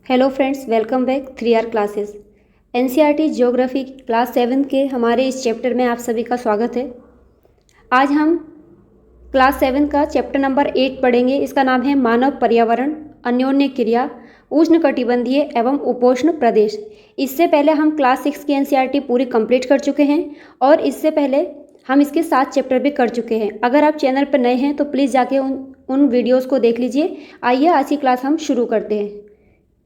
Hello friends, welcome back 3R classes. NCERT geography class 7 के हमारे इस चैप्टर में आप सभी का स्वागत है। आज हम क्लास 7 का चैप्टर नंबर 8 पढ़ेंगे। इसका नाम है मानव पर्यावरण, अन्योन्य क्रिया, उष्णकटिबंधीय एवं उपोष्ण प्रदेश। इससे पहले हम क्लास 6 की एनसीईआरटी पूरी कंप्लीट कर चुके हैं और इससे पहले हम इसके 7 चैप्टर भी कर चुके हैं। अगर आप चैनल पर नए हैं तो प्लीज़ जाके उन वीडियोज़ को देख लीजिए। आइए आज की क्लास हम शुरू करते हैं।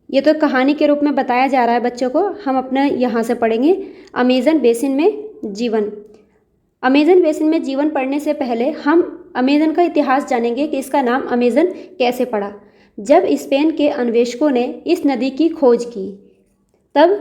ये तो कहानी के रूप में बताया जा रहा है बच्चों को। हम अपना यहाँ से पढ़ेंगे अमेज़न बेसिन में जीवन। अमेज़न बेसिन में जीवन पढ़ने से पहले हम अमेज़न का इतिहास जानेंगे कि इसका नाम अमेज़न कैसे पड़ा। जब स्पेन के अन्वेषकों ने इस नदी की खोज की तब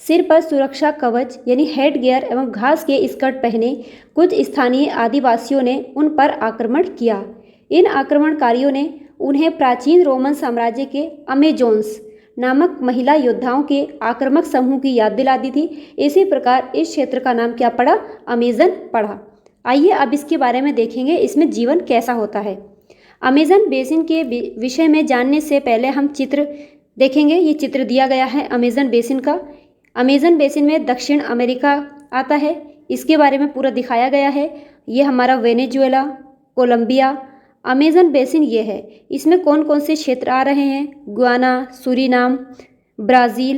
सिर पर सुरक्षा कवच यानी हेड गियर एवं घास के स्कर्ट पहने कुछ स्थानीय आदिवासियों ने उन पर आक्रमण किया। इन आक्रमणकारियों ने उन्हें प्राचीन रोमन साम्राज्य के अमेजोन्स नामक महिला योद्धाओं के आक्रामक समूह की याद दिला दी थी। इसी प्रकार इस क्षेत्र का नाम क्या पड़ा? अमेज़न पड़ा। आइए अब इसके बारे में देखेंगे, इसमें जीवन कैसा होता है। अमेज़न बेसिन के विषय में जानने से पहले हम चित्र देखेंगे। ये चित्र दिया गया है अमेज़न बेसिन का। अमेज़न बेसिन में दक्षिण अमेरिका आता है, इसके बारे में पूरा दिखाया गया है। ये हमारा वेनेजुएला, कोलंबिया, अमेज़न बेसिन ये है। इसमें कौन कौन से क्षेत्र आ रहे हैं? Guyana, Suriname, Brazil,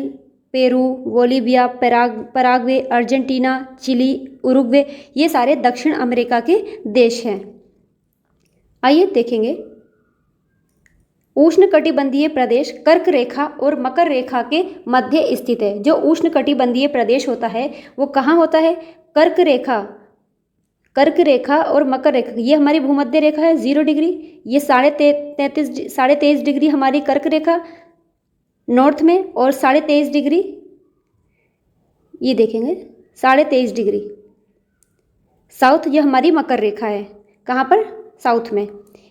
Peru, Bolivia, Paraguay, Argentina, Chile, Uruguay, ये सारे दक्षिण अमेरिका के देश हैं। आइए देखेंगे। उष्णकटिबंधीय प्रदेश कर्क रेखा और मकर रेखा के मध्य स्थित है। जो उष्णकटिबंधीय प्रदेश होता है वो कहाँ होता है? कर्क रेखा और मकर रेखा, ये हमारी भूमध्य रेखा है 0 डिग्री। ये 23.5 डिग्री हमारी कर्क रेखा नॉर्थ में और 23.5 डिग्री, ये देखेंगे 23.5 डिग्री साउथ, ये हमारी मकर रेखा है। कहाँ पर? साउथ में।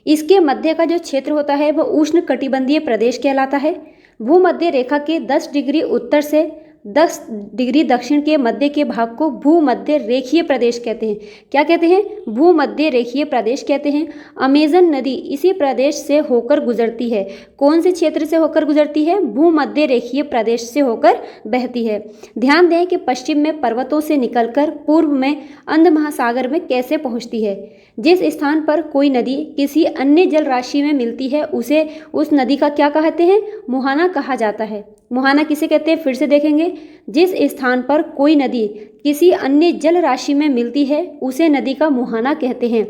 इसके मध्य का जो क्षेत्र होता है वो उष्णकटिबंधीय प्रदेश कहलाता है। भूमध्य रेखा के 10 डिग्री उत्तर से 10 डिग्री दक्षिण के मध्य के भाग को भूमध्य रेखीय प्रदेश कहते हैं। क्या कहते हैं? भूमध्य रेखीय प्रदेश कहते हैं। अमेज़न नदी इसी प्रदेश से होकर गुजरती है। कौन से क्षेत्र से होकर गुजरती है? भूमध्य रेखीय प्रदेश से होकर बहती है। ध्यान दें कि पश्चिम में पर्वतों से निकलकर पूर्व में अंध महासागर में कैसे पहुंचती है। जिस स्थान पर कोई नदी किसी अन्य जल राशि में मिलती है उसे उस नदी का क्या कहते हैं? मुहाना कहा जाता है। मुहाना किसे कहते हैं? फिर से देखेंगे। जिस स्थान पर कोई नदी किसी अन्य जल राशि में मिलती है उसे नदी का मुहाना कहते हैं।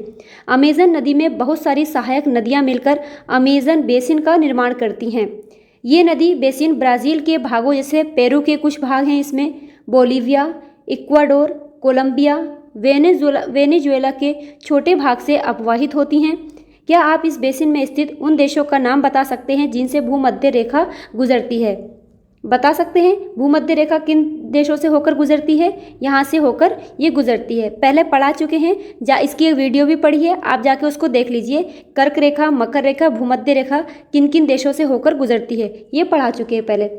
अमेज़न नदी में बहुत सारी सहायक नदियां मिलकर अमेज़न बेसिन का निर्माण करती हैं। ये नदी बेसिन ब्राज़ील के भागों जैसे पेरू के कुछ भाग हैं, इसमें बोलिविया, इक्वाडोर, कोलंबिया, वेनेजुएला के छोटे भाग से अपवाहित होती हैं। क्या आप इस बेसिन में स्थित उन देशों का नाम बता सकते हैं जिनसे भूमध्य रेखा गुजरती है? बता सकते हैं भूमध्य रेखा किन देशों से होकर गुजरती है? यहाँ से होकर ये गुजरती है। पहले पढ़ा चुके हैं, इसकी एक वीडियो भी पढ़ी है, आप जाके उसको देख लीजिए। कर्क रेखा, मकर रेखा, भूमध्य रेखा किन किन देशों से होकर गुजरती है, ये पढ़ा चुके हैं पहले।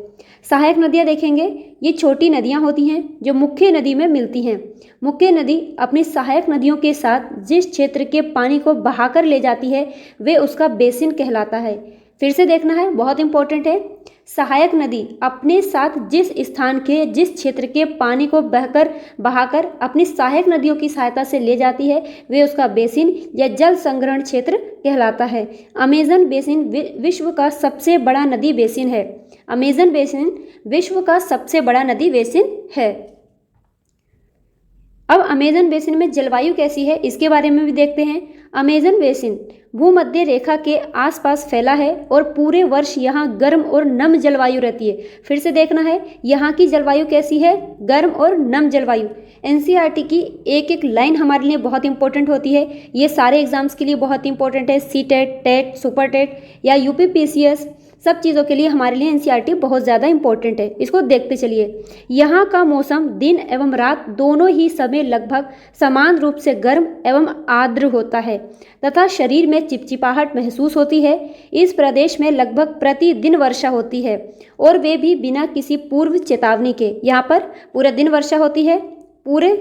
सहायक नदियाँ देखेंगे। ये छोटी नदियाँ होती हैं जो मुख्य नदी में मिलती हैं। मुख्य नदी अपनी सहायक नदियों के साथ जिस क्षेत्र के पानी को बहाकर ले जाती है वे उसका बेसिन कहलाता है। फिर से देखना है, बहुत इंपॉर्टेंट है। सहायक नदी अपने साथ जिस स्थान के जिस क्षेत्र के पानी को बहाकर अपनी सहायक नदियों की सहायता से ले जाती है वे उसका बेसिन या जल संग्रहण क्षेत्र कहलाता है। अमेज़न बेसिन विश्व का सबसे बड़ा नदी बेसिन है। अमेज़न बेसिन विश्व का सबसे बड़ा नदी बेसिन है। अब अमेज़न बेसिन में जलवायु कैसी है इसके बारे में भी देखते हैं। अमेज़न बेसिन भूमध्य रेखा के आसपास फैला है और पूरे वर्ष यहाँ गर्म और नम जलवायु रहती है। फिर से देखना है, यहाँ की जलवायु कैसी है? गर्म और नम जलवायु। एनसीईआरटी की एक एक लाइन हमारे लिए बहुत इंपॉर्टेंट होती है। ये सारे एग्जाम्स के लिए बहुत इंपॉर्टेंट है। सीटेट, टेट, सुपर टेट या यूपीपीसीएस, सब चीज़ों के लिए हमारे लिए एनसीईआरटी बहुत ज़्यादा इंपॉर्टेंट है। इसको देखते चलिए। यहाँ का मौसम दिन एवं रात दोनों ही समय लगभग समान रूप से गर्म एवं आर्द्र होता है तथा शरीर में चिपचिपाहट महसूस होती है। इस प्रदेश में लगभग प्रतिदिन वर्षा होती है और वे भी बिना किसी पूर्व चेतावनी के। यहाँ पर पूरे दिन वर्षा होती है, पूरे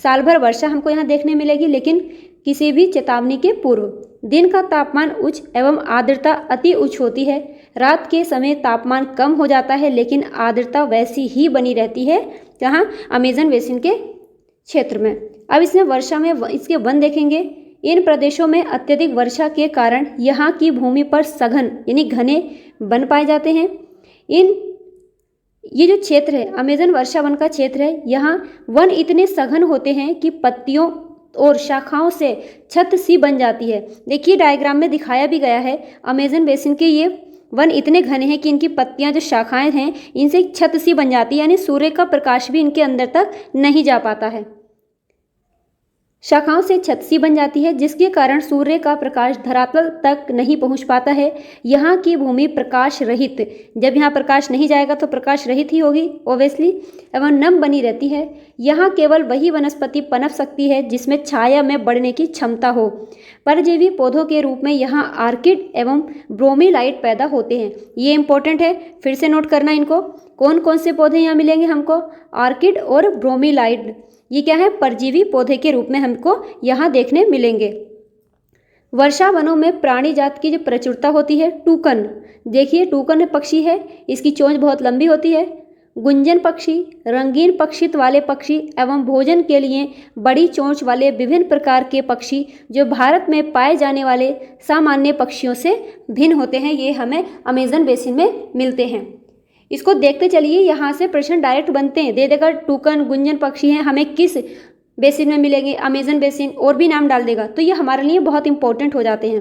साल भर वर्षा हमको यहाँ देखने मिलेगी, लेकिन किसी भी चेतावनी के पूर्व। दिन का तापमान उच्च एवं आर्द्रता अति उच्च होती है। रात के समय तापमान कम हो जाता है लेकिन आर्द्रता वैसी ही बनी रहती है, जहाँ अमेजन बेसिन के क्षेत्र में। अब इसमें वर्षा में इसके वन देखेंगे। इन प्रदेशों में अत्यधिक वर्षा के कारण यहाँ की भूमि पर सघन यानी घने वन पाए जाते हैं। ये जो क्षेत्र है अमेजन वर्षा वन का क्षेत्र है, यहाँ वन इतने सघन होते हैं कि पत्तियों और शाखाओं से छत सी बन जाती है। देखिए डायग्राम में दिखाया भी गया है, अमेजन बेसिन के ये वन इतने घने हैं कि इनकी पत्तियां जो शाखाएं हैं इनसे छत सी बन जाती है, यानी सूर्य का प्रकाश भी इनके अंदर तक नहीं जा पाता है। शाखाओं से छत सी बन जाती है जिसके कारण सूर्य का प्रकाश धरातल तक नहीं पहुंच पाता है। यहाँ की भूमि प्रकाश रहित, जब यहाँ प्रकाश नहीं जाएगा तो प्रकाश रहित ही होगी ओब्वियसली, एवं नम बनी रहती है। यहाँ केवल वही वनस्पति पनप सकती है जिसमें छाया में बढ़ने की क्षमता हो। परजीवी पौधों के रूप में यहाँ आर्किड एवं ब्रोमीलाइट पैदा होते हैं। ये इंपॉर्टेंट है, फिर से नोट करना इनको। कौन कौन से पौधे यहाँ मिलेंगे हमको? आर्किड और ब्रोमीलाइट। ये क्या है? परजीवी पौधे के रूप में हमको यहाँ देखने मिलेंगे। वर्षा वनों में प्राणी जात की जो प्रचुरता होती है, टूकन, देखिए टूकन पक्षी है, इसकी चोंच बहुत लंबी होती है। गुंजन पक्षी, रंगीन पक्षित्व वाले पक्षी एवं भोजन के लिए बड़ी चोंच वाले विभिन्न प्रकार के पक्षी जो भारत में पाए जाने वाले सामान्य पक्षियों से भिन्न होते हैं, ये हमें अमेजन बेसिन में मिलते हैं। इसको देखते चलिए, यहाँ से प्रश्न डायरेक्ट बनते हैं, दे देगा टूकन गुंजन पक्षी हैं, हमें किस बेसिन में मिलेंगे, अमेजन बेसिन, और भी नाम डाल देगा, तो ये हमारे लिए बहुत इंपॉर्टेंट हो जाते हैं।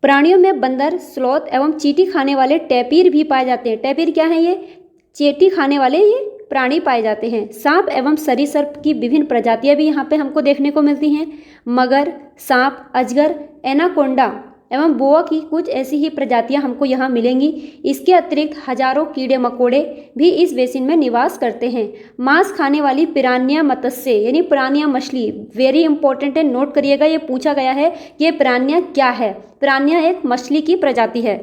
प्राणियों में बंदर, स्लॉथ एवं चींटी खाने वाले टैपीर भी पाए जाते हैं। टैपीर क्या है? ये चींटी खाने वाले ये प्राणी पाए जाते हैं। सांप एवं सरीसृप की विभिन्न प्रजातियां भी यहाँ पे हमको देखने को मिलती हैं। मगर, सांप, अजगर, एनाकोंडा एवं बोआ की कुछ ऐसी ही प्रजातियां हमको यहाँ मिलेंगी। इसके अतिरिक्त हजारों कीड़े मकोड़े भी इस बेसिन में निवास करते हैं। मांस खाने वाली पिरान्या मत्स्य यानी पिरान्या मछली, वेरी इंपॉर्टेंट है, नोट करिएगा, ये पूछा गया है कि ये पिरान्या क्या है। पिरान्या एक मछली की प्रजाति है।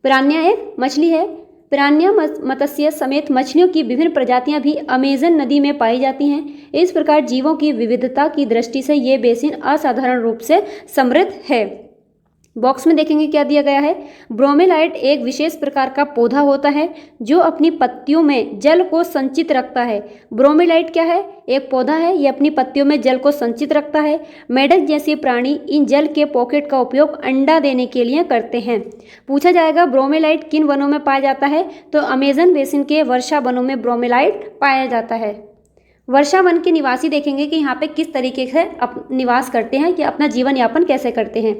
पिरान्या एक मछली है। पिरान्या मत्स्य समेत मछलियों की विभिन्न प्रजातियां भी अमेजन नदी में पाई जाती हैं। इस प्रकार जीवों की विविधता की दृष्टि से ये बेसिन असाधारण रूप से समृद्ध है। बॉक्स में देखेंगे क्या दिया गया है। ब्रोमेलाइट एक विशेष प्रकार का पौधा होता है जो अपनी पत्तियों में जल को संचित रखता है। ब्रोमेलाइट क्या है? एक पौधा है, ये अपनी पत्तियों में जल को संचित रखता है। मेढक जैसे प्राणी इन जल के पॉकेट का उपयोग अंडा देने के लिए करते हैं। पूछा जाएगा ब्रोमेलाइट किन वनों में पाया जाता है, तो अमेजन बेसिन के वर्षा वनों में ब्रोमेलाइट पाया जाता है। वर्षा वन के निवासी देखेंगे कि यहाँ पे किस तरीके से निवास करते हैं, कि अपना जीवन यापन कैसे करते हैं।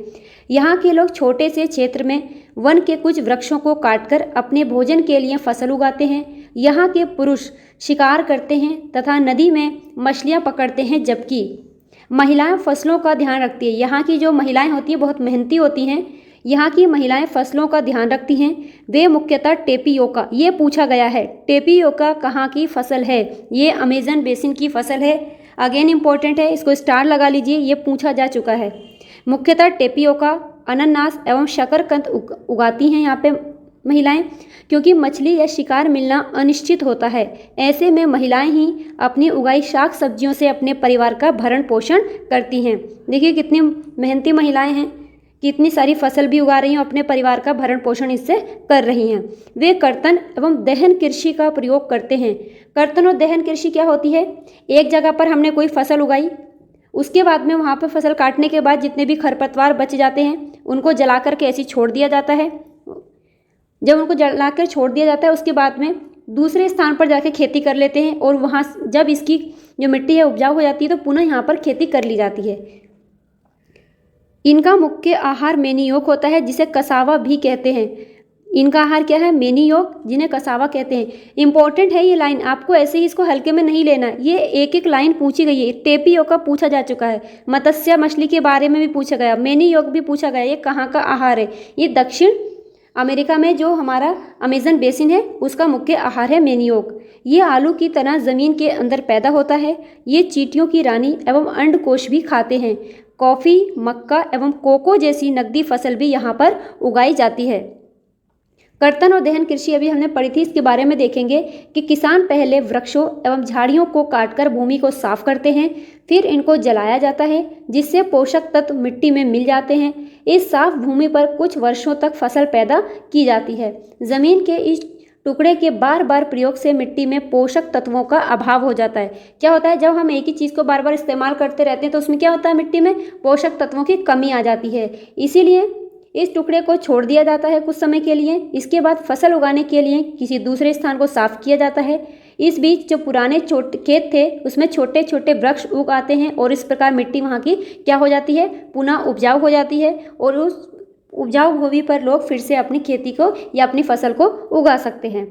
यहाँ के लोग छोटे से क्षेत्र में वन के कुछ वृक्षों को काटकर अपने भोजन के लिए फसल उगाते हैं। यहाँ के पुरुष शिकार करते हैं तथा नदी में मछलियाँ पकड़ते हैं, जबकि महिलाएं फसलों का ध्यान रखती है। यहाँ की जो महिलाएं होती हैं बहुत मेहनती होती हैं। यहाँ की महिलाएं फसलों का ध्यान रखती हैं। वे मुख्यतः टेपियोका, ये पूछा गया है, टेपियोका कहाँ की फसल है? ये अमेजन बेसिन की फसल है। अगेन इंपॉर्टेंट है, इसको स्टार लगा लीजिए, ये पूछा जा चुका है। मुख्यतः टेपियोका, अनानास एवं शकरकंद उगाती हैं यहाँ पे महिलाएं, क्योंकि मछली या शिकार मिलना अनिश्चित होता है। ऐसे में महिलाएं ही अपनी उगाई शाक सब्जियों से अपने परिवार का भरण पोषण करती हैं। देखिए कितनी मेहनती महिलाएं हैं, कितनी सारी फसल भी उगा रही हैं, अपने परिवार का भरण पोषण इससे कर रही हैं। वे कर्तन एवं दहन कृषि का प्रयोग करते हैं। कर्तन और दहन कृषि क्या होती है? एक जगह पर हमने कोई फसल उगाई, उसके बाद में वहाँ पर फसल काटने के बाद जितने भी खरपतवार बच जाते हैं उनको जला करके ऐसे छोड़ दिया जाता है। जब उनको जलाकर छोड़ दिया जाता है उसके बाद में दूसरे स्थान पर जाके खेती कर लेते हैं, और वहाँ जब इसकी जो मिट्टी है उपजाऊ हो जाती है तो पुनः यहाँ पर खेती कर ली जाती है। इनका मुख्य आहार मेनियोग होता है, जिसे कसावा भी कहते हैं। इनका आहार क्या है? मेनियोग, जिन्हें कसावा कहते हैं। इंपॉर्टेंट है ये लाइन, आपको ऐसे ही इसको हल्के में नहीं लेना, ये एक एक लाइन पूछी गई है। टेपियोका पूछा जा चुका है, मत्स्य मछली के बारे में भी पूछा गया, मेनियोग भी पूछा गया। ये कहाँ का आहार है? ये दक्षिण अमेरिका में जो हमारा अमेजन बेसिन है उसका मुख्य आहार है मेनियोग। ये आलू की तरह ज़मीन के अंदर पैदा होता है। ये चींटियों की रानी एवं अंडकोश भी खाते हैं। कॉफ़ी, मक्का एवं कोको जैसी नकदी फसल भी यहाँ पर उगाई जाती है। कर्तन और दहन कृषि अभी हमने पढ़ी थी, इसके बारे में देखेंगे कि किसान पहले वृक्षों एवं झाड़ियों को काटकर भूमि को साफ करते हैं, फिर इनको जलाया जाता है जिससे पोषक तत्व मिट्टी में मिल जाते हैं। इस साफ भूमि पर कुछ वर्षों तक फसल पैदा की जाती है। जमीन के इस टुकड़े के बार बार प्रयोग से मिट्टी में पोषक तत्वों का अभाव हो जाता है। क्या होता है, जब हम एक ही चीज़ को बार बार इस्तेमाल करते रहते हैं तो उसमें क्या होता है, मिट्टी में पोषक तत्वों की कमी आ जाती है। इसीलिए इस टुकड़े को छोड़ दिया जाता है कुछ समय के लिए। इसके बाद फसल उगाने के लिए किसी दूसरे स्थान को साफ किया जाता है। इस बीच जो पुराने खेत थे उसमें छोटे छोटे वृक्ष उग आते हैं और इस प्रकार मिट्टी वहाँ की क्या हो जाती है, पुनः उपजाऊ हो जाती है और उस उपजाऊ भूमि पर लोग फिर से अपनी खेती को या अपनी फसल को उगा सकते हैं।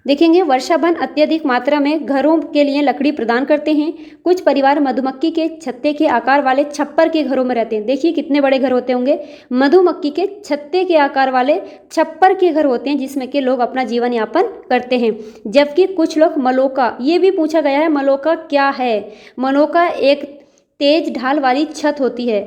देखेंगे, वर्षावन अत्यधिक मात्रा में घरों के लिए लकड़ी प्रदान करते हैं। कुछ परिवार मधुमक्खी के छत्ते के आकार वाले छप्पर के घरों में रहते हैं। देखिए कितने बड़े घर होते होंगे, मधुमक्खी के छत्ते के आकार वाले छप्पर के घर होते हैं जिसमें कि लोग अपना जीवन यापन करते हैं। जबकि कुछ लोग मलोका, ये भी पूछा गया है मलोका क्या है। मलोका एक तेज ढाल वाली छत होती है।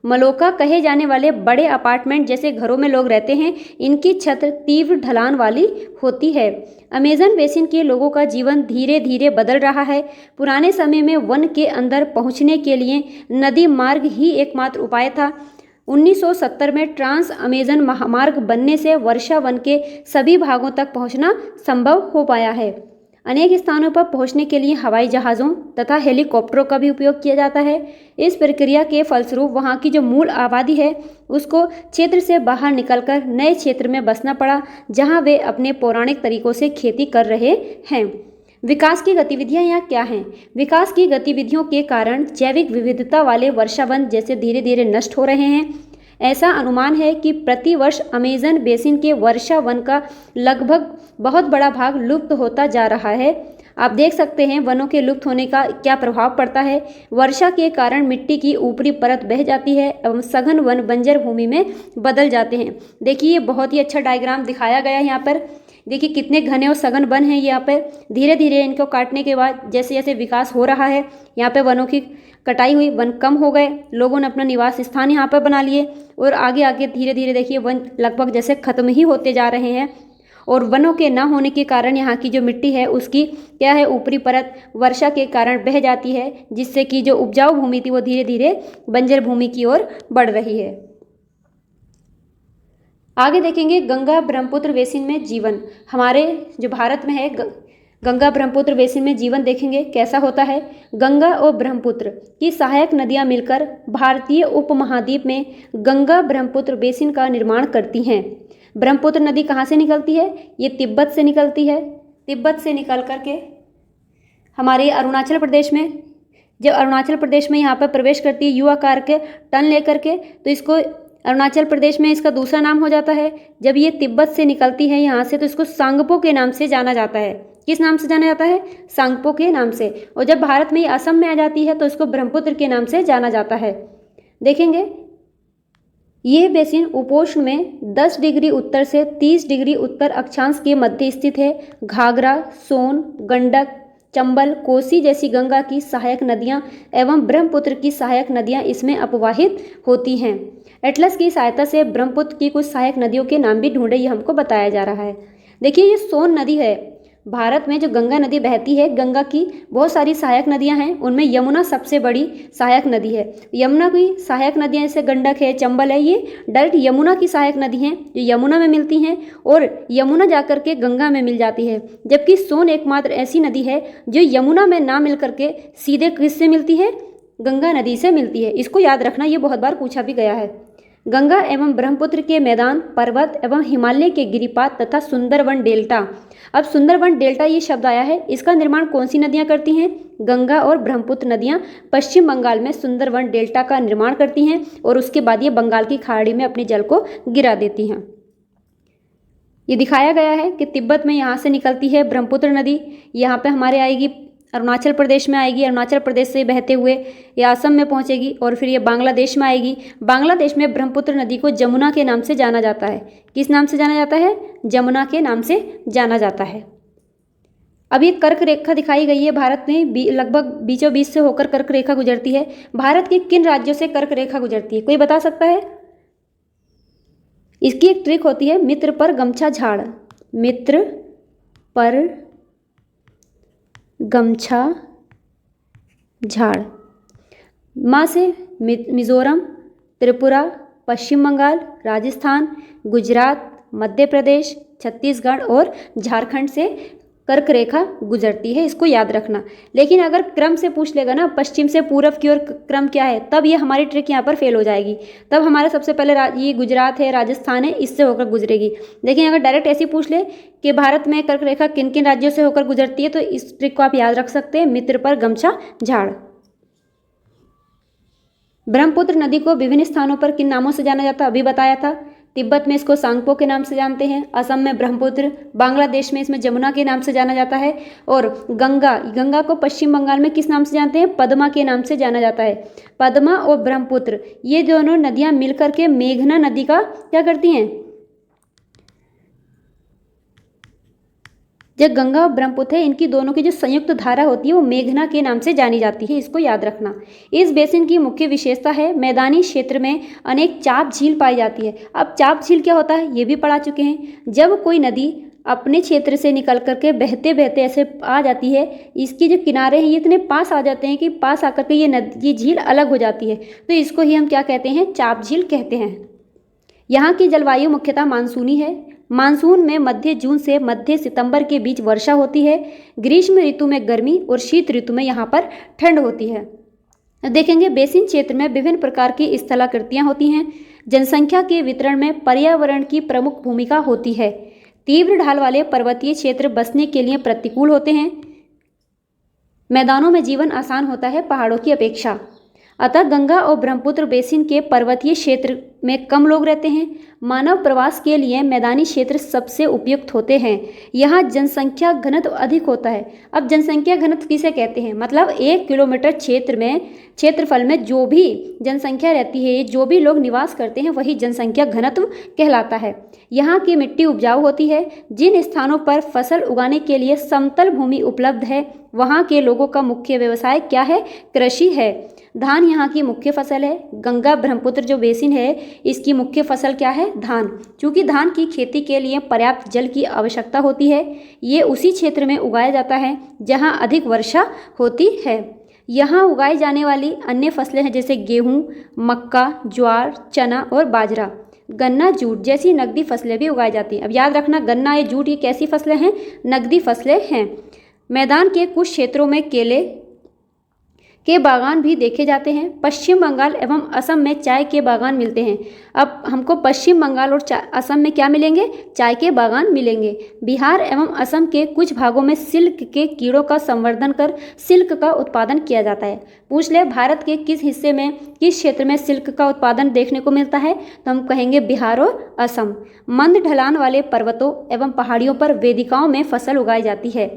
मलोका कहे जाने वाले बड़े अपार्टमेंट जैसे घरों में लोग रहते हैं, इनकी छत तीव्र ढलान वाली होती है। अमेज़न बेसिन के लोगों का जीवन धीरे धीरे बदल रहा है। पुराने समय में वन के अंदर पहुंचने के लिए नदी मार्ग ही एकमात्र उपाय था। 1970 में ट्रांस अमेज़न महामार्ग बनने से वर्षा वन के सभी भागों तक पहुंचना संभव हो पाया है। अनेक स्थानों पर पहुंचने के लिए हवाई जहाज़ों तथा हेलीकॉप्टरों का भी उपयोग किया जाता है। इस प्रक्रिया के फलस्वरूप वहां की जो मूल आबादी है उसको क्षेत्र से बाहर निकलकर नए क्षेत्र में बसना पड़ा, जहां वे अपने पौराणिक तरीकों से खेती कर रहे हैं। विकास की गतिविधियां यहाँ क्या हैं? विकास की गतिविधियों के कारण जैविक विविधता वाले वर्षावन जैसे धीरे धीरे नष्ट हो रहे हैं। ऐसा अनुमान है कि प्रतिवर्ष अमेज़न बेसिन के वर्षा वन का लगभग बहुत बड़ा भाग लुप्त होता जा रहा है। आप देख सकते हैं वनों के लुप्त होने का क्या प्रभाव पड़ता है। वर्षा के कारण मिट्टी की ऊपरी परत बह जाती है एवं सघन वन बंजर भूमि में बदल जाते हैं। देखिए ये बहुत ही अच्छा डायग्राम दिखाया गया है यहाँ पर। देखिए कितने घने और सघन वन हैं यहाँ पर। धीरे धीरे इनको काटने के बाद जैसे जैसे विकास हो रहा है, यहाँ पे वनों की कटाई हुई, वन कम हो गए, लोगों ने अपना निवास स्थान यहाँ पर बना लिए और आगे आगे धीरे धीरे देखिए वन लगभग जैसे खत्म ही होते जा रहे हैं। और वनों के न होने के कारण यहाँ की जो मिट्टी है उसकी क्या है, ऊपरी परत वर्षा के कारण बह जाती है, जिससे कि जो उपजाऊ भूमि थी वो धीरे धीरे बंजर भूमि की ओर बढ़ रही है। आगे देखेंगे गंगा ब्रह्मपुत्र बेसिन में जीवन। हमारे जो भारत में है गंगा ब्रह्मपुत्र बेसिन में जीवन देखेंगे कैसा होता है। गंगा और ब्रह्मपुत्र की सहायक नदियां मिलकर भारतीय उपमहाद्वीप में गंगा ब्रह्मपुत्र बेसिन का निर्माण करती हैं। ब्रह्मपुत्र नदी कहाँ से निकलती है? ये तिब्बत से निकलती है। तिब्बत से निकल करके हमारे अरुणाचल प्रदेश में, जब अरुणाचल प्रदेश में यहाँ पर प्रवेश करती है यू आकार के टन लेकर के, तो इसको अरुणाचल प्रदेश में इसका दूसरा नाम हो जाता है। जब ये तिब्बत से निकलती है यहाँ से तो इसको सांगपो के नाम से जाना जाता है। किस नाम से जाना जाता है? सांगपो के नाम से। और जब भारत में ये असम में आ जाती है तो इसको ब्रह्मपुत्र के नाम से जाना जाता है। देखेंगे ये बेसिन उपोष्ण में 10 डिग्री उत्तर से 30 डिग्री उत्तर अक्षांश के मध्य स्थित है। घाघरा, सोन, गंडक, चंबल, कोसी जैसी गंगा की सहायक नदियां एवं ब्रह्मपुत्र की सहायक नदियां इसमें अपवाहित होती हैं। एटलस की सहायता से ब्रह्मपुत्र की कुछ सहायक नदियों के नाम भी ढूंढे, ये हमको बताया जा रहा है। देखिए ये सोन नदी है। भारत में जो गंगा नदी बहती है, गंगा की बहुत सारी सहायक नदियां हैं, उनमें यमुना सबसे बड़ी सहायक नदी है। यमुना की सहायक नदियां जैसे गंडक है, चंबल है, ये डायरेक्ट यमुना की सहायक नदी हैं जो यमुना में मिलती हैं और यमुना जाकर के गंगा में मिल जाती है। जबकि सोन एकमात्र ऐसी नदी है जो यमुना में ना मिल करके सीधे किससे मिलती है? गंगा नदी से मिलती है। इसको याद रखना, ये बहुत बार पूछा भी गया है। गंगा एवं ब्रह्मपुत्र के मैदान, पर्वत एवं हिमालय के गिरिपात तथा सुंदरवन डेल्टा। अब सुंदरवन डेल्टा ये शब्द आया है, इसका निर्माण कौन सी नदियां करती हैं? गंगा और ब्रह्मपुत्र नदियां पश्चिम बंगाल में सुंदरवन डेल्टा का निर्माण करती हैं और उसके बाद ये बंगाल की खाड़ी में अपने जल को गिरा देती हैं। ये दिखाया गया है कि तिब्बत में यहाँ से निकलती है ब्रह्मपुत्र नदी, यहाँ पे हमारे आएगी अरुणाचल प्रदेश में आएगी, अरुणाचल प्रदेश से बहते हुए ये असम में पहुँचेगी और फिर ये बांग्लादेश में आएगी। बांग्लादेश में ब्रह्मपुत्र नदी को जमुना के नाम से जाना जाता है। किस नाम से जाना जाता है? जमुना के नाम से जाना जाता है। अब ये कर्क रेखा दिखाई गई है, भारत में लगभग बीचों बीच से होकर कर्क रेखा गुजरती है। भारत के किन राज्यों से कर्क रेखा गुजरती है, कोई बता सकता है? इसकी एक ट्रिक होती है, मित्र पर गमछा झाड़, मित्र पर गमछा झाड़। माँ से मिजोरम, त्रिपुरा, पश्चिम बंगाल, राजस्थान, गुजरात, मध्य प्रदेश, छत्तीसगढ़ और झारखंड से कर्क रेखा गुजरती है, इसको याद रखना। लेकिन अगर क्रम से पूछ लेगा ना, पश्चिम से पूरब की ओर क्रम क्या है, तब ये हमारी ट्रिक यहाँ पर फेल हो जाएगी। तब हमारा सबसे पहले ये गुजरात है, राजस्थान है, इससे होकर गुजरेगी। लेकिन अगर डायरेक्ट ऐसे पूछ ले कि भारत में कर्क रेखा किन किन राज्यों से होकर गुजरती है, तो इस ट्रिक को आप याद रख सकते हैं, मित्र पर गमछा झाड़। ब्रह्मपुत्र नदी को विभिन्न स्थानों पर किन नामों से जाना जाता है, अभी बताया था। तिब्बत में इसको सांगपो के नाम से जानते हैं, असम में ब्रह्मपुत्र, बांग्लादेश में इसमें जमुना के नाम से जाना जाता है, और गंगा को पश्चिम बंगाल में किस नाम से जानते हैं, पद्मा के नाम से जाना जाता है। पद्मा और ब्रह्मपुत्र ये दोनों नदियां मिलकर के मेघना नदी का क्या करती हैं, जो गंगा और ब्रह्मपुत्र है, इनकी दोनों की जो संयुक्त धारा होती है वो मेघना के नाम से जानी जाती है, इसको याद रखना। इस बेसिन की मुख्य विशेषता है मैदानी क्षेत्र में अनेक चाप झील पाई जाती है। अब चाप झील क्या होता है ये भी पढ़ा चुके हैं। जब कोई नदी अपने क्षेत्र से निकल करके बहते बहते ऐसे आ जाती है, इसके जो किनारे हैं ये इतने पास आ जाते हैं कि पास आकर के ये झील अलग हो जाती है, तो इसको ही हम क्या कहते हैं, चाप झील कहते हैं। यहाँ की जलवायु मुख्यतः मानसूनी है। मानसून में मध्य जून से मध्य सितंबर के बीच वर्षा होती है। ग्रीष्म ऋतु में गर्मी और शीत ऋतु में यहाँ पर ठंड होती है। देखेंगे बेसिन क्षेत्र में विभिन्न प्रकार की स्थलाकृतियाँ होती हैं। जनसंख्या के वितरण में पर्यावरण की प्रमुख भूमिका होती है। तीव्र ढाल वाले पर्वतीय क्षेत्र बसने के लिए प्रतिकूल होते हैं। मैदानों में जीवन आसान होता है पहाड़ों की अपेक्षा। अतः गंगा और ब्रह्मपुत्र बेसिन के पर्वतीय क्षेत्र में कम लोग रहते हैं। मानव प्रवास के लिए मैदानी क्षेत्र सबसे उपयुक्त होते हैं। यहाँ जनसंख्या घनत्व अधिक होता है। अब जनसंख्या घनत्व किसे कहते हैं, मतलब 1 किलोमीटर क्षेत्रफल में जो भी जनसंख्या रहती है, जो भी लोग निवास करते हैं, वही जनसंख्या घनत्व कहलाता है। यहाँ की मिट्टी उपजाऊ होती है। जिन स्थानों पर फसल उगाने के लिए समतल भूमि उपलब्ध है, वहाँ के लोगों का मुख्य व्यवसाय क्या है, कृषि है। धान यहाँ की मुख्य फसल है। गंगा ब्रह्मपुत्र जो बेसिन है, इसकी मुख्य फसल क्या है, धान। चूँकि धान की खेती के लिए पर्याप्त जल की आवश्यकता होती है, ये उसी क्षेत्र में उगाया जाता है जहाँ अधिक वर्षा होती है। यहाँ उगाई जाने वाली अन्य फसलें हैं जैसे गेहूँ, मक्का, ज्वार, चना और बाजरा। गन्ना, जूट जैसी नकदी फसलें भी उगाई जाती हैं। अब याद रखना, गन्ना या जूट ये कैसी फसलें हैं, नकदी फसलें हैं। मैदान के कुछ क्षेत्रों में केले के बागान भी देखे जाते हैं। पश्चिम बंगाल एवं असम में चाय के बागान मिलते हैं। अब हमको पश्चिम बंगाल और असम में क्या मिलेंगे, चाय के बागान मिलेंगे। बिहार एवं असम के कुछ भागों में सिल्क के कीड़ों का संवर्धन कर सिल्क का उत्पादन किया जाता है। पूछ ले भारत के किस हिस्से में, किस क्षेत्र में सिल्क का उत्पादन देखने को मिलता है, तो हम कहेंगे बिहार और असम। मंद ढलान वाले पर्वतों एवं पहाड़ियों पर वेदिकाओं में फसल उगाई जाती है।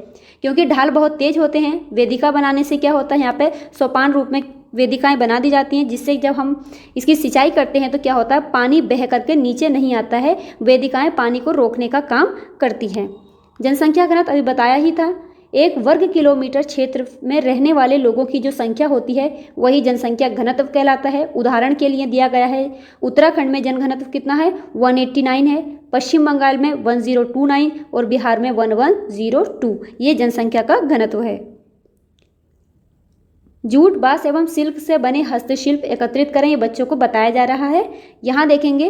क्योंकि ढाल बहुत तेज होते हैं, वेदिका बनाने से क्या होता है, यहाँ पे सोपान रूप में वेदिकाएं बना दी जाती हैं, जिससे जब हम इसकी सिंचाई करते हैं तो क्या होता है, पानी बह करके नीचे नहीं आता है। वेदिकाएं पानी को रोकने का काम करती हैं। जनसंख्या घनत्व अभी बताया ही था। 1 वर्ग किलोमीटर क्षेत्र में रहने वाले लोगों की जो संख्या होती है वही जनसंख्या घनत्व कहलाता है। उदाहरण के लिए दिया गया है, उत्तराखंड में जनघनत्व कितना है, 189 है। पश्चिम बंगाल में 1029 और बिहार में 1102। ये जनसंख्या का घनत्व है। जूट, बांस एवं सिल्क से बने हस्तशिल्प एकत्रित करें, ये बच्चों को बताया जा रहा है। यहाँ देखेंगे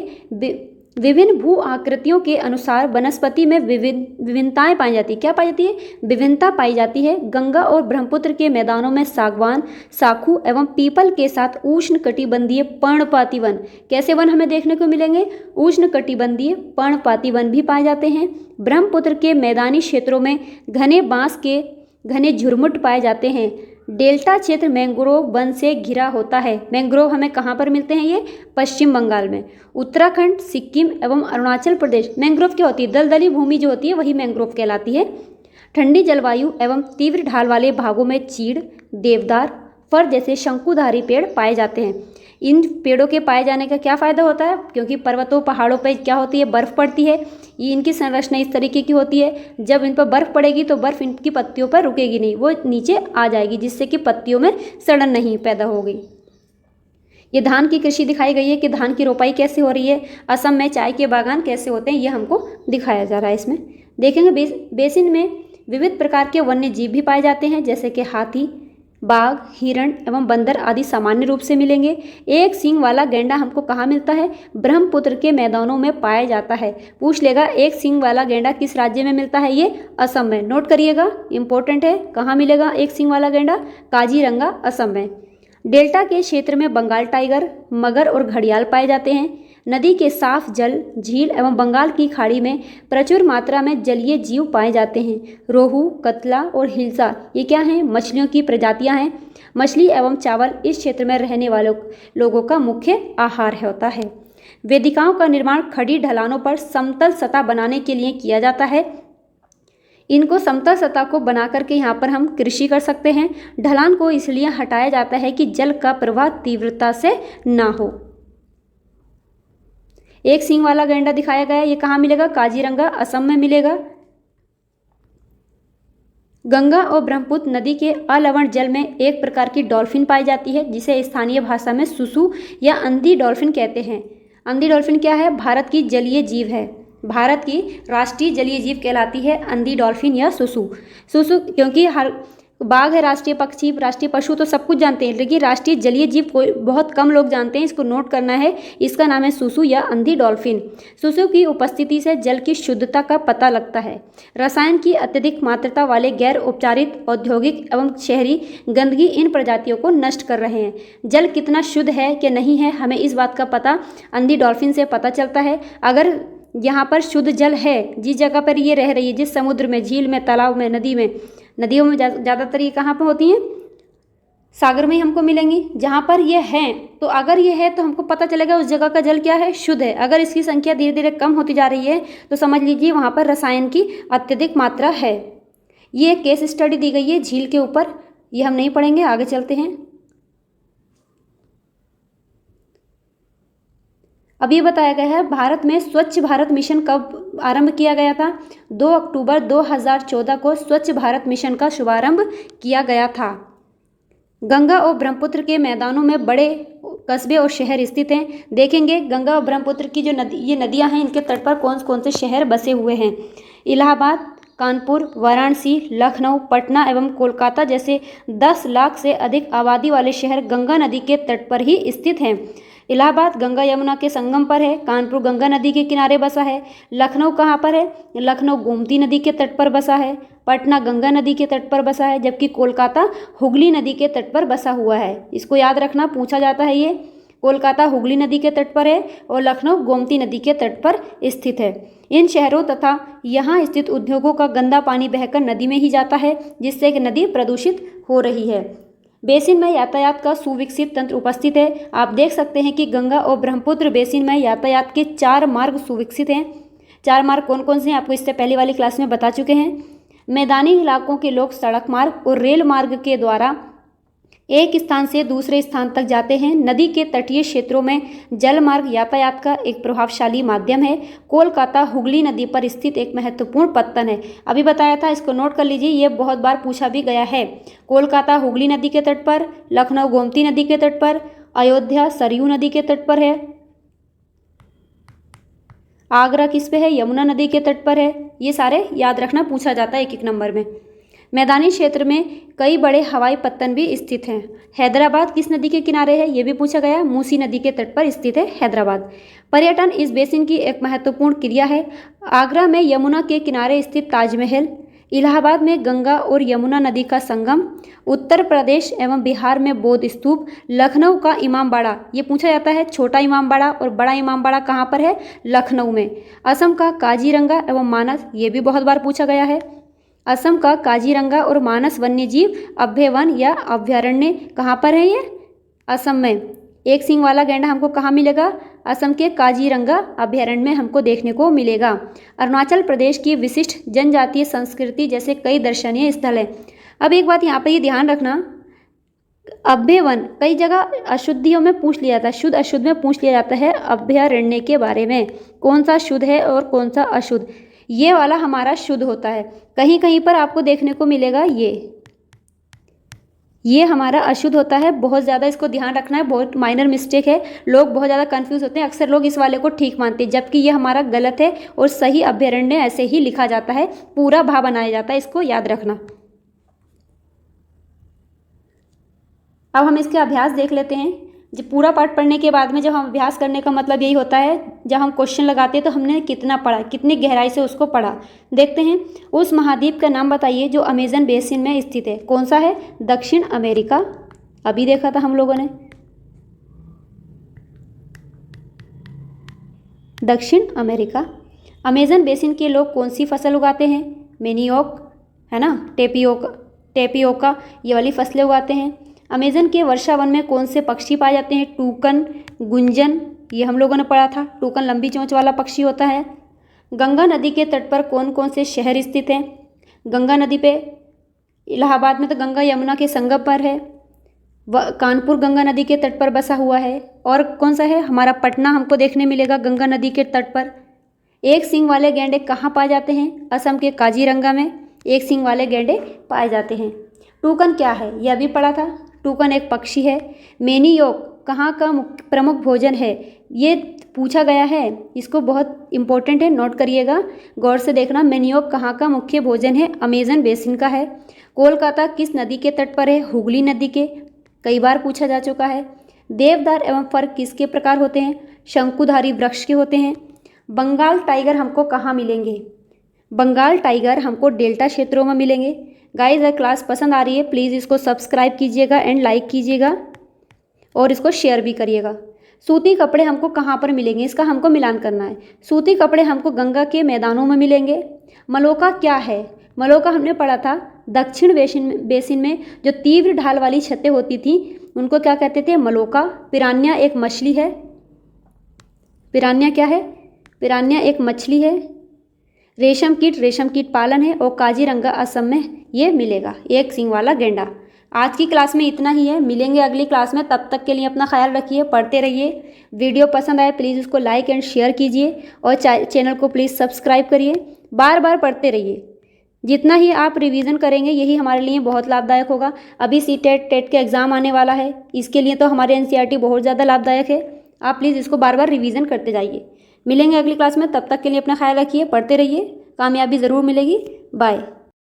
विभिन्न भू आकृतियों के अनुसार वनस्पति में विभिन्नताएं पाई जाती है। क्या पाई जाती है, विभिन्नता पाई जाती है। गंगा और ब्रह्मपुत्र के मैदानों में सागवान, साखू एवं पीपल के साथ उष्ण कटिबंधीय पर्णपाती वन, कैसे वन हमें देखने को मिलेंगे, उष्ण कटिबंधीय पर्णपाती वन भी पाए जाते हैं। ब्रह्मपुत्र के मैदानी क्षेत्रों में घने बांस के घने झुरमुट पाए जाते हैं। डेल्टा क्षेत्र मैंग्रोव वन से घिरा होता है। मैंग्रोव हमें कहाँ पर मिलते हैं, ये पश्चिम बंगाल में। उत्तराखंड, सिक्किम एवं अरुणाचल प्रदेश मैंग्रोव क्या होती है, दलदली भूमि जो होती है वही मैंग्रोव कहलाती है। ठंडी जलवायु एवं तीव्र ढाल वाले भागों में चीड़, देवदार, फर जैसे शंकुधारी पेड़ पाए जाते हैं। इन पेड़ों के पाए जाने का क्या फ़ायदा होता है, क्योंकि पर्वतों पहाड़ों पर क्या होती है, बर्फ़ पड़ती है। ये इनकी संरचना इस तरीके की होती है, जब इन पर बर्फ़ पड़ेगी तो बर्फ़ इनकी पत्तियों पर रुकेगी नहीं, वो नीचे आ जाएगी, जिससे कि पत्तियों में सड़न नहीं पैदा होगी। ये धान की कृषि दिखाई गई है कि धान की रोपाई कैसे हो रही है। असम में चाय के बागान कैसे होते हैं, ये हमको दिखाया जा रहा है। इसमें देखेंगे बेसिन में विविध प्रकार के वन्य जीव भी पाए जाते हैं, जैसे कि हाथी, बाघ, हिरण एवं बंदर आदि सामान्य रूप से मिलेंगे। एक सींग वाला गैंडा हमको कहाँ मिलता है? ब्रह्मपुत्र के मैदानों में पाया जाता है। पूछ लेगा एक सींग वाला गैंडा किस राज्य में मिलता है? ये असम में। नोट करिएगा, इंपॉर्टेंट है। कहाँ मिलेगा एक सींग वाला गैंडा? काजीरंगा, असम में। डेल्टा के क्षेत्र में बंगाल टाइगर, मगर और घड़ियाल पाए जाते हैं। नदी के साफ जल, झील एवं बंगाल की खाड़ी में प्रचुर मात्रा में जलीय जीव पाए जाते हैं। रोहू, कतला और हिल्सा ये क्या हैं? मछलियों की प्रजातियां हैं। मछली एवं चावल इस क्षेत्र में रहने वालों लोगों का मुख्य आहार होता है। वेदिकाओं का निर्माण खड़ी ढलानों पर समतल सतह बनाने के लिए किया जाता है। इनको समतल सतह को बना करके यहाँ पर हम कृषि कर सकते हैं। ढलान को इसलिए हटाया जाता है कि जल का प्रवाह तीव्रता से ना हो। एक सींग वाला गैंडा दिखाया गया है, ये कहाँ मिलेगा? काजीरंगा, असम में मिलेगा। गंगा और ब्रह्मपुत्र नदी के अलवण जल में एक प्रकार की डॉल्फिन पाई जाती है, जिसे स्थानीय भाषा में सुसु या अंधी डॉल्फिन कहते हैं। अंधी डॉल्फिन क्या है? भारत की जलीय जीव है। भारत की राष्ट्रीय जलीय जीव कहलाती है अंधी डॉल्फिन या सुसु। सुसु क्योंकि हर बाघ है राष्ट्रीय पक्षी, राष्ट्रीय पशु तो सब कुछ जानते हैं, लेकिन राष्ट्रीय जलीय जीव कोई बहुत कम लोग जानते हैं। इसको नोट करना है। इसका नाम है सुसु या अंधी डॉल्फिन। सुसु की उपस्थिति से जल की शुद्धता का पता लगता है। रसायन की अत्यधिक मात्रा वाले गैर उपचारित औद्योगिक एवं शहरी गंदगी इन प्रजातियों को नष्ट कर रहे हैं। जल कितना शुद्ध है कि नहीं है, हमें इस बात का पता अंधी डॉल्फिन से पता चलता है। अगर यहाँ पर शुद्ध जल है, जिस जगह पर ये रह रही है, जिस समुद्र में, झील में, तालाब में, नदियों में ज़्यादातर ये कहाँ पर होती हैं? सागर में ही हमको मिलेंगी। जहाँ पर ये हैं, तो अगर ये है तो हमको पता चलेगा उस जगह का जल क्या है? शुद्ध है। अगर इसकी संख्या धीरे धीरे कम होती जा रही है तो समझ लीजिए वहाँ पर रसायन की अत्यधिक मात्रा है। ये एक केस स्टडी दी गई है झील के ऊपर, ये हम नहीं पढ़ेंगे, आगे चलते हैं। अब ये बताया गया है भारत में स्वच्छ भारत मिशन कब आरंभ किया गया था? 2 अक्टूबर 2014 को स्वच्छ भारत मिशन का शुभारंभ किया गया था। गंगा और ब्रह्मपुत्र के मैदानों में बड़े कस्बे और शहर स्थित हैं। देखेंगे गंगा और ब्रह्मपुत्र की जो ये नदियां हैं, इनके तट पर कौन कौन से शहर बसे हुए हैं? इलाहाबाद, कानपुर, वाराणसी, लखनऊ, पटना एवं कोलकाता जैसे 10 लाख से अधिक आबादी वाले शहर गंगा नदी के तट पर ही स्थित हैं। इलाहाबाद गंगा यमुना के संगम पर है। कानपुर गंगा नदी के किनारे बसा है। लखनऊ कहाँ पर है? लखनऊ गोमती नदी के तट पर बसा है। पटना गंगा नदी के तट पर बसा है, जबकि कोलकाता हुगली नदी के तट पर बसा हुआ है। इसको याद रखना, पूछा जाता है। ये कोलकाता हुगली नदी के तट पर है और लखनऊ गोमती नदी के तट पर स्थित है। इन शहरों तथा यहाँ स्थित उद्योगों का गंदा पानी बहकर नदी में ही जाता है, जिससे कि नदी प्रदूषित हो रही है। बेसिन में यातायात का सुविकसित तंत्र उपस्थित है। आप देख सकते हैं कि गंगा और ब्रह्मपुत्र बेसिन में यातायात के 4 मार्ग सुविकसित हैं। 4 मार्ग कौन कौन से हैं आपको इससे पहले वाली क्लास में बता चुके हैं। मैदानी इलाकों के लोग सड़क मार्ग और रेल मार्ग के द्वारा एक स्थान से दूसरे स्थान तक जाते हैं। नदी के तटीय क्षेत्रों में जल मार्ग यातायात का एक प्रभावशाली माध्यम है। कोलकाता हुगली नदी पर स्थित एक महत्वपूर्ण पत्तन है। अभी बताया था, इसको नोट कर लीजिए, ये बहुत बार पूछा भी गया है। कोलकाता हुगली नदी के तट पर, लखनऊ गोमती नदी के तट पर, अयोध्या सरयू नदी के तट पर है, आगरा किस पे है? यमुना नदी के तट पर है। ये सारे याद रखना, पूछा जाता है एक एक नंबर में। मैदानी क्षेत्र में कई बड़े हवाई पत्तन भी स्थित हैं। हैदराबाद किस नदी के किनारे है? ये भी पूछा गया। मूसी नदी के तट पर स्थित है हैदराबाद। पर्यटन इस बेसिन की एक महत्वपूर्ण क्रिया है। आगरा में यमुना के किनारे स्थित ताजमहल, इलाहाबाद में गंगा और यमुना नदी का संगम, उत्तर प्रदेश एवं बिहार में बौद्ध स्तूप, लखनऊ का इमामबाड़ा, ये पूछा जाता है। छोटा इमामबाड़ा और बड़ा इमामबाड़ा कहाँ पर है? लखनऊ में। असम का काजीरंगा एवं मानस, ये भी बहुत बार पूछा गया है। असम का काजीरंगा और मानस वन्यजीव अभ्यवन या अभ्यारण्य कहाँ पर है? ये असम में। एक सींग वाला गैंडा हमको कहाँ मिलेगा? असम के काजीरंगा अभ्यारण्य में हमको देखने को मिलेगा। अरुणाचल प्रदेश की विशिष्ट जनजातीय संस्कृति जैसे कई दर्शनीय स्थल हैं। अब एक बात यहाँ पर ये ध्यान रखना, अभ्यवन कई जगह अशुद्धियों में पूछ लिया जाता है, शुद्ध अशुद्ध में पूछ लिया जाता है अभ्यारण्य के बारे में, कौन सा शुद्ध है और कौन सा अशुद्ध। ये वाला हमारा शुद्ध होता है। कहीं कहीं पर आपको देखने को मिलेगा ये हमारा अशुद्ध होता है, बहुत ज़्यादा इसको ध्यान रखना है, बहुत माइनर मिस्टेक है। लोग बहुत ज़्यादा कंफ्यूज होते हैं, अक्सर लोग इस वाले को ठीक मानते हैं, जबकि ये हमारा गलत है और सही अभ्यारण्य ऐसे ही लिखा जाता है, पूरा भा बनाया जाता है, इसको याद रखना। अब हम इसके अभ्यास देख लेते हैं। जब पूरा पाठ पढ़ने के बाद में जब हम अभ्यास करने का मतलब यही होता है, जब हम क्वेश्चन लगाते हैं तो हमने कितना पढ़ा, कितनी गहराई से उसको पढ़ा। देखते हैं, उस महाद्वीप का नाम बताइए जो अमेजन बेसिन में स्थित है। कौन सा है? दक्षिण अमेरिका। अभी देखा था हम लोगों ने, दक्षिण अमेरिका। अमेजन बेसिन के लोग कौन सी फसल उगाते हैं? मेनियोक, है ना, टेपियोका, ये वाली फसलें उगाते हैं। अमेजन के वर्षा वन में कौन से पक्षी पाए जाते हैं? टूकन, गुंजन, ये हम लोगों ने पढ़ा था। टूकन लंबी चोंच वाला पक्षी होता है। गंगा नदी के तट पर कौन कौन से शहर स्थित हैं? गंगा नदी पे इलाहाबाद में तो गंगा यमुना के संगम पर है। कानपुर गंगा नदी के तट पर बसा हुआ है। और कौन सा है? हमारा पटना हमको देखने मिलेगा गंगा नदी के तट पर। एक सींग वाले गैंडे कहाँ पाए जाते हैं? असम के काजीरंगा में एक सींग वाले गैंडे पाए जाते हैं। टूकन क्या है? यह भी पढ़ा था। टूकन एक पक्षी है। मेनियोक कहाँ का प्रमुख भोजन है? ये पूछा गया है, इसको बहुत इंपॉर्टेंट है, नोट करिएगा, गौर से देखना। मेनियोक कहाँ का मुख्य भोजन है? अमेजन बेसिन का है। कोलकाता किस नदी के तट पर है? हुगली नदी के, कई बार पूछा जा चुका है। देवदार एवं फर किसके प्रकार होते हैं? शंकुधारी वृक्ष के होते हैं। बंगाल टाइगर हमको कहाँ मिलेंगे? बंगाल टाइगर हमको डेल्टा क्षेत्रों में मिलेंगे। गाइस, अगर क्लास पसंद आ रही है प्लीज़ इसको सब्सक्राइब कीजिएगा एंड लाइक कीजिएगा और इसको शेयर भी करिएगा। सूती कपड़े हमको कहाँ पर मिलेंगे? इसका हमको मिलान करना है। सूती कपड़े हमको गंगा के मैदानों में मिलेंगे। मलोका क्या है? मलोका हमने पढ़ा था, दक्षिण बेसिन में जो तीव्र ढाल वाली छतें होती थी उनको क्या कहते थे? मलोका। पिरान्या एक मछली है। पिरान्या क्या है? पिरान्या एक मछली है। रेशम कीट पालन है। और काजीरंगा असम में ये मिलेगा, एक सींग वाला गेंडा। आज की क्लास में इतना ही है, मिलेंगे अगली क्लास में। तब तक के लिए अपना ख्याल रखिए, पढ़ते रहिए। वीडियो पसंद आए प्लीज़ उसको लाइक एंड शेयर कीजिए और चैनल को प्लीज़ सब्सक्राइब करिए। बार बार पढ़ते रहिए। जितना ही आप रिवीजन करेंगे यही हमारे लिए बहुत लाभदायक होगा। अभी सीटेट टेट के एग्ज़ाम आने वाला है, इसके लिए तो हमारे एनसीईआरटी बहुत ज़्यादा लाभदायक है। आप प्लीज़ इसको बार बार रिवीजन करते जाइए। मिलेंगे अगली क्लास में, तब तक के लिए अपना ख्याल रखिए, पढ़ते रहिए, कामयाबी ज़रूर मिलेगी। बाय।